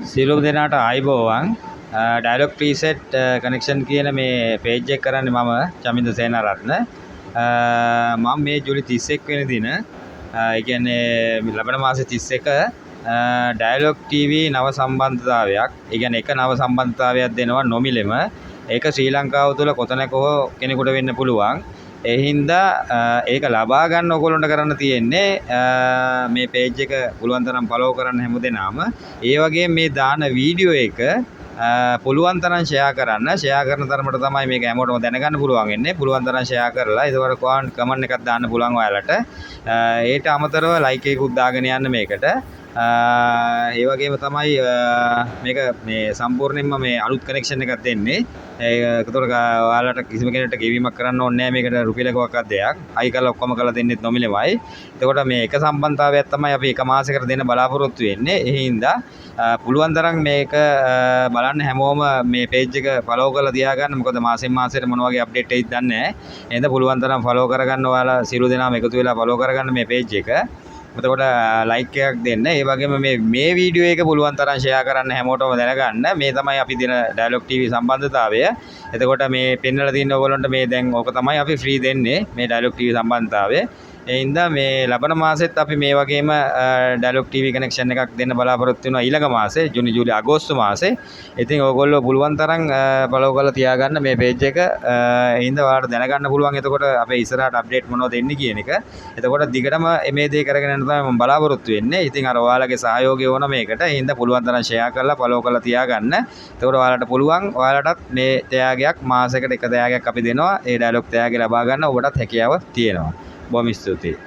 සියලුම දෙනාට ආයිබෝවන් dialogue preset connection කියන මේ පේජ් එක කරන්නේ මම චමින්ද සේනාරත්න මම මේ ජූලි 31 වෙනි දින ඒ කියන්නේ ලබන මාසේ 31 ඩයලොග් TV නව සම්බන්ධතාවයක් ඒ කියන්නේ එක නව සම්බන්ධතාවයක් දෙනවා නොමිලෙම ඒක ශ්‍රී ලංකාව තුළ කොතැනක හෝ කෙනෙකුට වෙන්න පුළුවන් ඒ හින්දා ඒක ලබා ගන්න ඕගොල්ලන්ට කරන්න තියෙන්නේ මේ පේජ් එක පුළුවන් තරම් ෆලෝ කරන්න හැමදෙනාම ඒ වගේම මේ දාන වීඩියෝ එක පුළුවන් තරම් ෂෙයා කරන්න ෂෙයා කරන තරමට තමයි මේක හැමෝටම දැනගන්න පුළුවන් වෙන්නේ පුළුවන් තරම් ෂෙයා කරලා ඒකට කමෙන්ට් එකක් දාන්න පුළුවන් ඔයාලට ඒට අමතරව ලයික් එකකුත් දාගෙන යන්න මේකට ඒ වගේම තමයි මේක මේ සම්පූර්ණයෙන්ම මේ අලුත් කනෙක්ෂන් එකක් දෙන්නේ ඒකට ඔයාලට කිසිම කෙනෙකුට ගෙවීමක් කරන්න ඕනේ නැහැ මේකට රුපියලකවත් දෙයක් අයි කරලා ඔක්කොම කරලා දෙන්නෙත් නොමිලෙමයි එතකොට මේ එක සම්බන්ධතාවයක් තමයි අපි එක මාසයකට දෙන්න බලාපොරොත්තු වෙන්නේ ඒ හින්දා පුළුවන් තරම් මේක බලන්න හැමෝම මේ පේජ් එක ෆලෝ කරලා තියාගන්න මොකද මාසෙන් මාසෙට මොන වගේ අප්ඩේට් එයිද දන්නේ නැහැ එහෙනම් පුළුවන් තරම් ෆලෝ කරගන්න ඔයාලා සියලු දෙනාම එකතු වෙලා ෆලෝ කරගන්න මේ පේජ් එක එතකොට ලයික් එකක් දෙන්න. ඒ වගේම මේ වීඩියෝ එක පුළුවන් තරම් ෂෙයා කරන්න හැමෝටම දැනගන්න. මේ තමයි අපි දෙන ඩයලොග් TV සම්බන්ධතාවය. එතකොට මේ පෙන්වලා තියෙන ඕගොල්ලන්ට මේ දැන් ඕක තමයි අපි ෆ්‍රී දෙන්නේ මේ ඩයලොග් TV සම්බන්ධතාවය. ඒ හින්දා මේ ලබන මාසෙත් අපි මේ වගේම ඩයලොග් TV කනෙක්ෂන් එකක් දෙන්න බලාපොරොත්තු වෙනවා ඊළඟ මාසේ ජූනි ජූලි අගෝස්තු මාසේ. ඉතින් ඕගොල්ලෝ පුළුවන් තරම් ෆලෝ කරලා තියාගන්න මේ පේජ් එක. ඒ හින්දා ඔයාලට දැනගන්න පුළුවන් එතකොට අපේ ඉස්සරහට අප්ඩේට් මොනවද එන්නේ කියන එක. එතකොට දිගටම මේ දේ කරගෙන යන්න තමයි මම බලාපොරොත්තු වෙන්නේ. ඉතින් අර ඔයාලගේ සහයෝගය ඕන මේකට. ඒ හින්දා පුළුවන් තරම් ෂෙයා කරලා ෆලෝ කරලා තියාගන්න. එතකොට ඔයාලට පුළුවන් ඔයාලටත් මේ තෑගයක් මාසයකට එක තෑගයක් අපි දෙනවා. ඒ ඩයලොග් තෑගය ලබා ගන්න ඔබටත් හැකියාව තියෙනවා. බොහොම ස්තුතියි